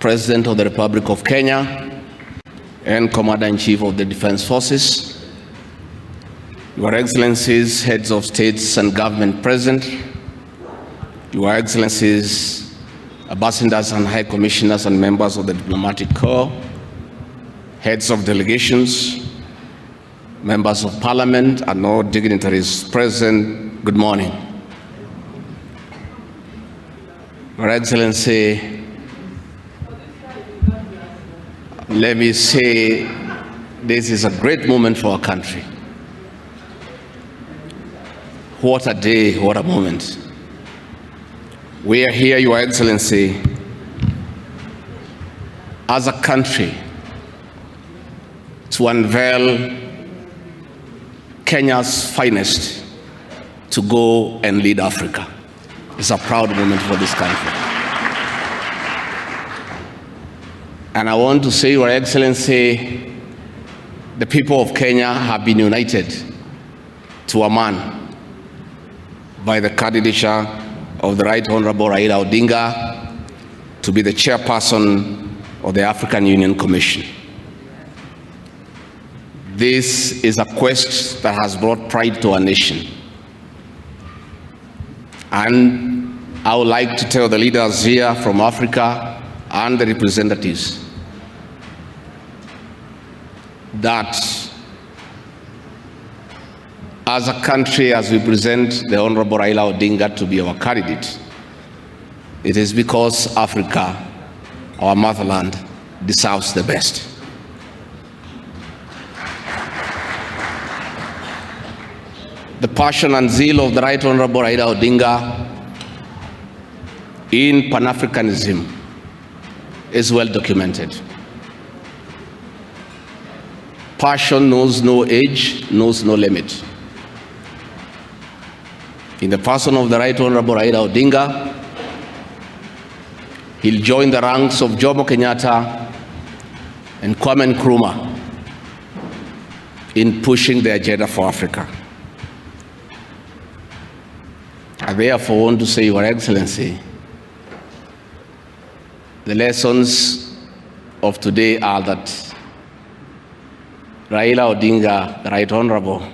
President of the Republic of Kenya and Commander-in-Chief of the Defense Forces, Your Excellencies, Heads of States and Government present, Your Excellencies, Ambassadors and High Commissioners and members of the Diplomatic Corps, Heads of Delegations, Members of Parliament, and all dignitaries present, good morning. Your Excellency, let me say this is a great moment for our country. What a day, what a moment. We are here, Your Excellency, as a country to unveil Kenya's finest to go and lead Africa. It's a proud moment for this country. And I want to say, Your Excellency, the people of Kenya have been united to a man by the candidature of the Right Honorable Raila Odinga to be the chairperson of the African Union Commission. This is a quest that has brought pride to our nation. And I would like to tell the leaders here from Africa and the representatives that as a country, as we present the Honorable Raila Odinga to be our candidate, it is because Africa, our motherland, deserves the best. The passion and zeal of the Right Honorable Raila Odinga in Pan-Africanism is well documented. Passion knows no age, knows no limit. In the person of the Right Honorable Raila Odinga, he'll join the ranks of Jomo Kenyatta and Kwame Nkrumah in pushing the agenda for Africa. I therefore want to say, Your Excellency, the lessons of today are that Raila Odinga, the Right Honorable,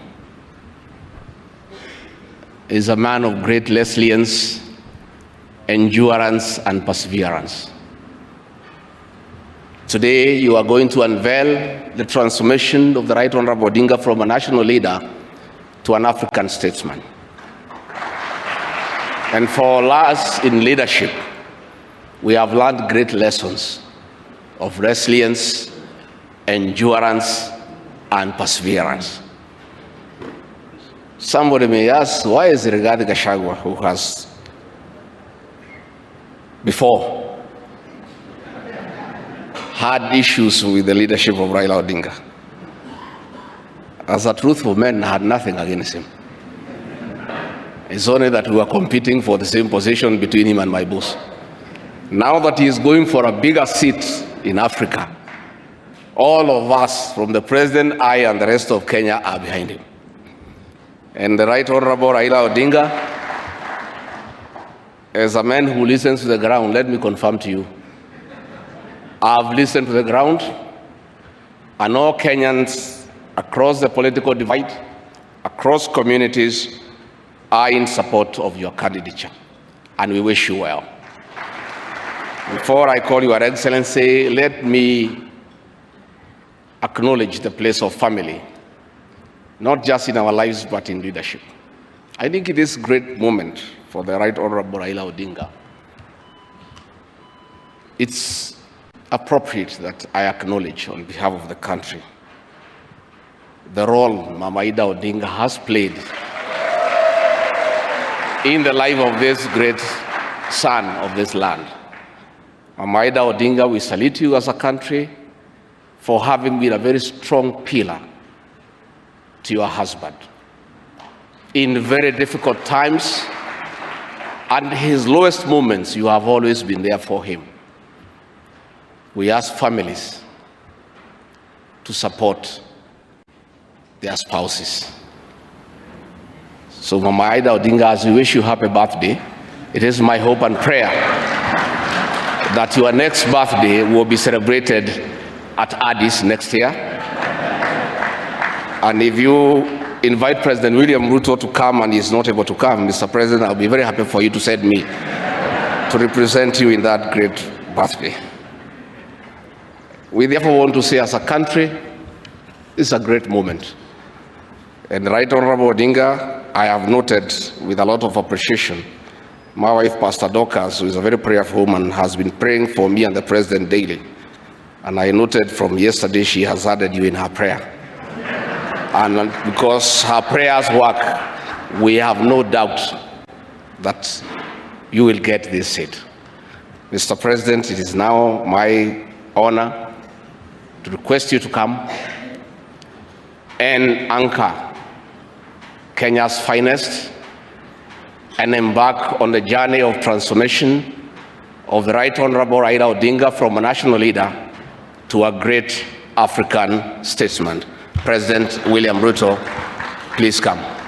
is a man of great resilience, endurance, and perseverance. Today, you are going to unveil the transformation of the Right Honorable Odinga from a national leader to an African statesman. And for us in leadership, we have learned great lessons of resilience, endurance, and perseverance. Somebody may ask, why is it DP Gachagua, who has before had issues with the leadership of Raila Odinga? As a truthful man, had nothing against him. It's only that we were competing for the same position between him and my boss. Now that he is going for a bigger seat in Africa, all of us, from the president, I, and the rest of Kenya, are behind him. And the Right Honorable Raila Odinga, as a man who listens to the ground, let me confirm to you, I've listened to the ground, and all Kenyans across the political divide, across communities, are in support of your candidature, and we wish you well. Before I call Your Excellency, let me acknowledge the place of family, not just in our lives, but in leadership. I think it is a great moment for the Right Honorable Raila Odinga. It's appropriate that I acknowledge on behalf of the country the role Mama Ida Odinga has played in the life of this great son of this land. Mama Ida Odinga, we salute you as a country for having been a very strong pillar to your husband in very difficult times, and his lowest moments, you have always been there for him. We ask families to support their spouses. So Mama Ida Odinga, as we wish you happy birthday, it is my hope and prayer that your next birthday will be celebrated at Addis next year. And if you invite President William Ruto to come and he's not able to come, Mr. President, I'll be very happy for you to send me to represent you in that great birthday. We therefore want to say, as a country, it's a great moment. And Right Honorable Odinga, I have noted with a lot of appreciation, my wife, Pastor Dorcas, who is a very prayerful woman, has been praying for me and the President daily. And I noted from yesterday she has added you in her prayer. And because her prayers work, we have no doubt that you will get this seat. Mr. President, it is now my honor to request you to come and anchor Kenya's finest and embark on the journey of transformation of the Right Honorable Raila Odinga from a national leader to a great African statesman. President William Ruto, please come.